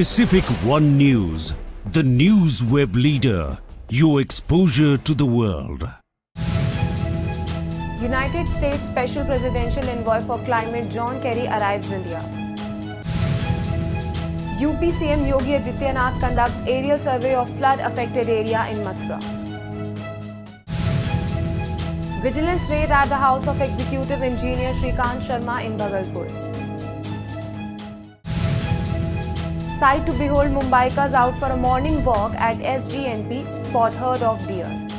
Pacific One News, the news web leader. Your exposure to the world. United States Special Presidential Envoy for Climate John Kerry arrives India. UP CM Yogi Adityanath conducts aerial survey of flood-affected area in Mathura. Vigilance raid at the house of Executive Engineer Shrikant Sharma in Bhagalpur. Sight to behold Mumbaikas out for a morning walk at SGNP, spot herd of deers.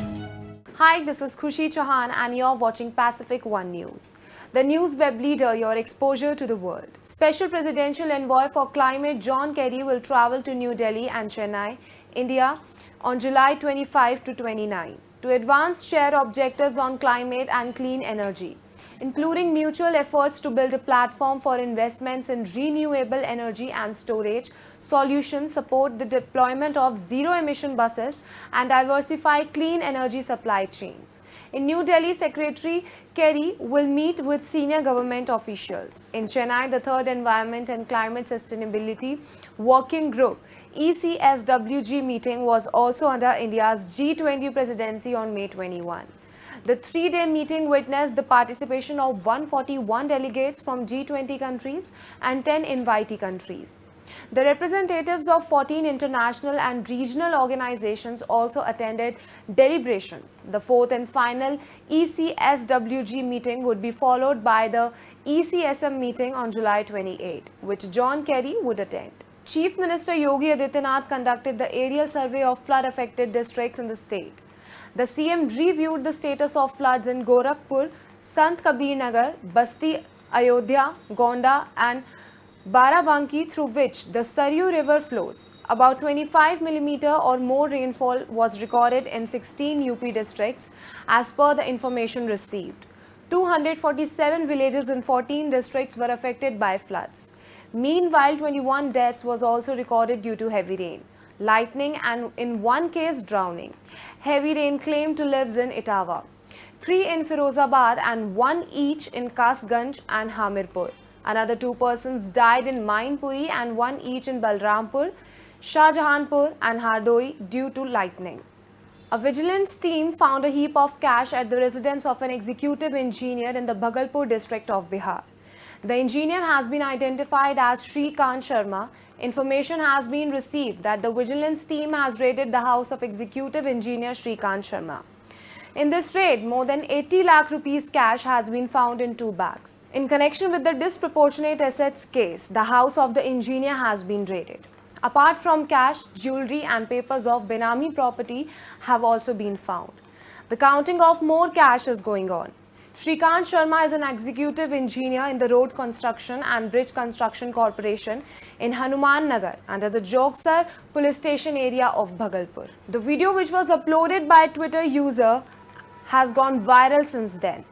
Hi, this is Khushi Chauhan and you're watching Pacific One News. The news web leader, your exposure to the world. Special Presidential Envoy for Climate John Kerry will travel to New Delhi and Chennai, India on July 25 to 29 to advance shared objectives on climate and clean energy, including mutual efforts to build a platform for investments in renewable energy and storage solutions, support the deployment of zero-emission buses, and diversify clean energy supply chains. In New Delhi, Secretary Kerry will meet with senior government officials. In Chennai, the third Environment and Climate Sustainability Working Group ECSWG meeting was also under India's G20 presidency on May 21. The three-day meeting witnessed the participation of 141 delegates from G20 countries and 10 invitee countries. The representatives of 14 international and regional organizations also attended deliberations. The fourth and final ECSWG meeting would be followed by the ECSM meeting on July 28, which John Kerry would attend. Chief Minister Yogi Adityanath conducted the aerial survey of flood-affected districts in the state. The CM reviewed the status of floods in Gorakhpur, Sant Kabir Nagar, Basti, Ayodhya, Gonda and Barabanki, through which the Saryu River flows. About 25 mm or more rainfall was recorded in 16 UP districts as per the information received. 247 villages in 14 districts were affected by floods. Meanwhile, 21 deaths was also recorded due to heavy rain, lightning and in one case drowning. Heavy rain claimed to lives in Etawah, 3 in Firozabad and 1 each in Kasganj and Hamirpur. Another 2 persons died in Mainpuri and 1 each in Balrampur, Shahjahanpur and Hardoi due to lightning. A vigilance team found a heap of cash at the residence of an executive engineer in the Bhagalpur district of Bihar. The engineer has been identified as Shrikant Sharma. Information has been received that the vigilance team has raided the house of Executive Engineer Shrikant Sharma. In this raid, more than 80 lakh rupees cash has been found in 2 bags. In connection with the disproportionate assets case, the house of the engineer has been raided. Apart from cash, jewelry and papers of Benami property have also been found. The counting of more cash is going on. Shrikant Sharma is an executive engineer in the Road Construction and Bridge Construction Corporation in Hanuman Nagar under the Jogsar police station area of Bhagalpur. The video, which was uploaded by a Twitter user, has gone viral since then.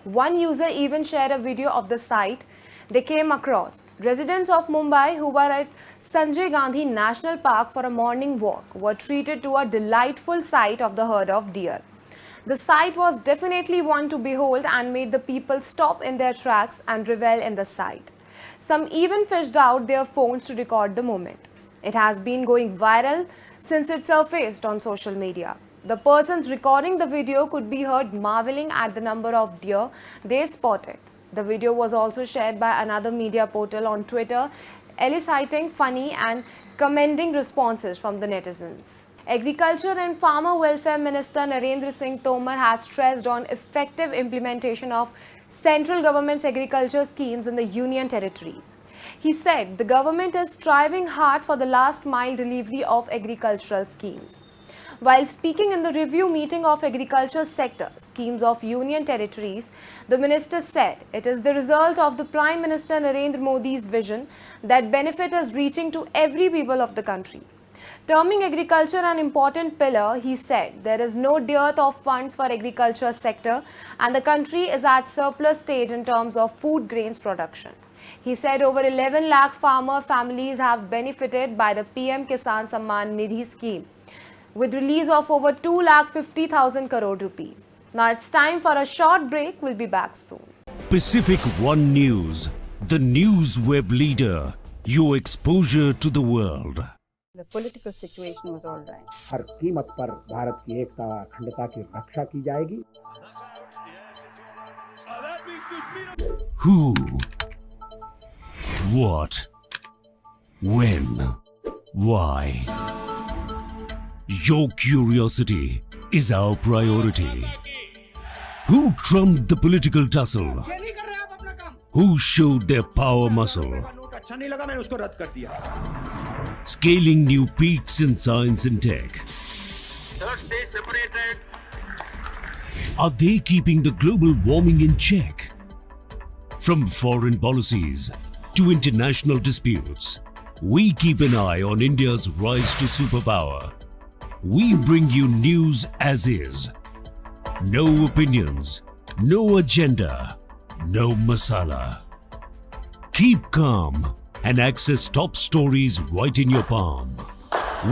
One user even shared a video of the site they came across. Residents of Mumbai who were at Sanjay Gandhi National Park for a morning walk were treated to a delightful sight of the herd of deer. The sight was definitely one to behold and made the people stop in their tracks and revel in the sight. Some even fished out their phones to record the moment. It has been going viral since it surfaced on social media. The persons recording the video could be heard marveling at the number of deer they spotted. The video was also shared by another media portal on Twitter, eliciting funny and commending responses from the netizens. Agriculture and Farmer Welfare Minister Narendra Singh Tomar has stressed on effective implementation of central government's agriculture schemes in the union territories. He said the government is striving hard for the last mile delivery of agricultural schemes. While speaking in the review meeting of agriculture sector schemes of union territories, the minister said it is the result of the Prime Minister Narendra Modi's vision that benefit is reaching to every people of the country. Terming agriculture an important pillar, he said there is no dearth of funds for agriculture sector and the country is at surplus stage in terms of food grains production. He said over 11 lakh farmer families have benefited by the PM Kisan Samman Nidhi scheme, with release of over 2,50,000 crore rupees. Now it's time for a short break. We'll be back soon. Pacific One News, the news web leader. your exposure to the world. The political situation was all right. हर कीमत पर भारत की एकता अखंडता की रक्षा की जाएगी. Who? What? When? Why? Your curiosity is our priority. Who trumped the political tussle? Who showed their power muscle? अच्छा नहीं लगा, मैंने उसको रद्द कर दिया. Scaling new peaks in science and tech. Third stage separated. Are they keeping the global warming in check? From foreign policies to international disputes, we keep an eye on India's rise to superpower. We bring you news as is. No opinions, no agenda, no masala. Keep calm and access top stories right in your palm.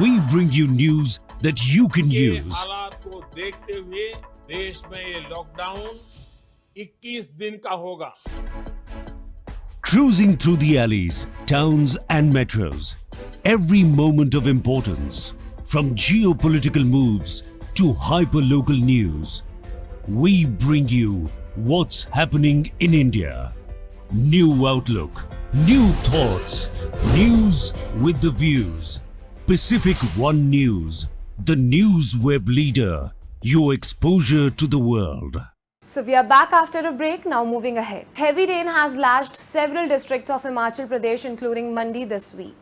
We bring you news that you can ये use. हालात को देखते हुए देश में ये lockdown 21 दिन का होगा. Cruising through the alleys, towns and metros. Every moment of importance, from geopolitical moves to hyper-local news. We bring you what's happening in India. New outlook, new thoughts, news with the views. Pacific One News, the news web leader, your exposure to the world. So we are back after a break, now moving ahead. Heavy rain has lashed several districts of Himachal Pradesh including Mandi this week,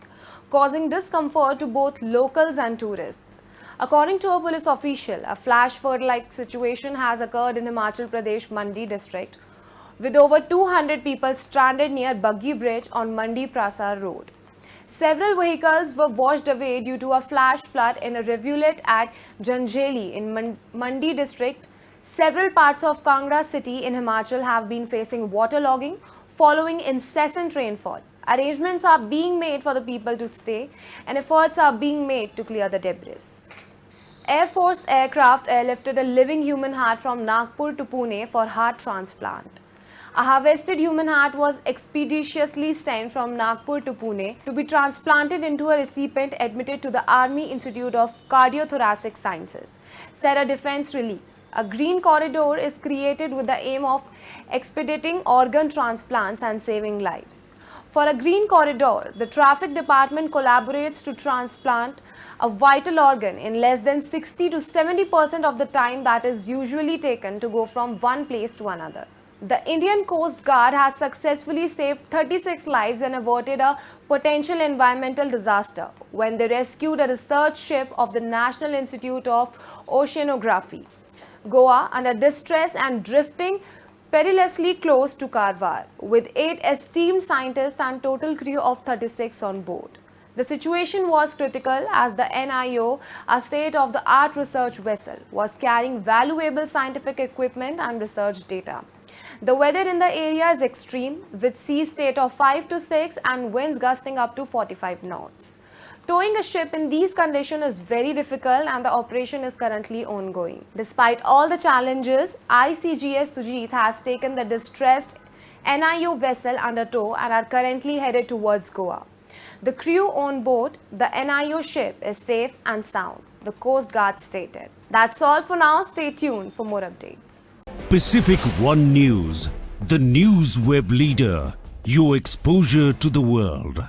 causing discomfort to both locals and tourists. According to a police official, a flash flood-like situation has occurred in Himachal Pradesh Mandi district, with over 200 people stranded near Buggy Bridge on Mandi Prasar Road. Several vehicles were washed away due to a flash flood in a rivulet at Janjeli in Mandi district. Several parts of Kangra city in Himachal have been facing waterlogging following incessant rainfall. Arrangements are being made for the people to stay and efforts are being made to clear the debris. Air Force aircraft airlifted a living human heart from Nagpur to Pune for heart transplant. A harvested human heart was expeditiously sent from Nagpur to Pune to be transplanted into a recipient admitted to the Army Institute of Cardiothoracic Sciences, said a defense release. A green corridor is created with the aim of expediting organ transplants and saving lives. For a green corridor, the traffic department collaborates to transplant a vital organ in less than 60 to 70% of the time that is usually taken to go from one place to another. The Indian Coast Guard has successfully saved 36 lives and averted a potential environmental disaster when they rescued a research ship of the National Institute of Oceanography, Goa, under distress and drifting perilously close to Karwar, with 8 esteemed scientists and total crew of 36 on board. The situation was critical as the NIO, a state-of-the-art research vessel, was carrying valuable scientific equipment and research data. The weather in the area is extreme, with sea state of 5 to 6 and winds gusting up to 45 knots. Towing a ship in these conditions is very difficult and the operation is currently ongoing. Despite all the challenges, ICGS Sujit has taken the distressed NIO vessel under tow and are currently headed towards Goa. The crew on board the NIO ship is safe and sound, the Coast Guard stated. That's all for now. Stay tuned for more updates. Pacific One News, the news web leader, your exposure to the world.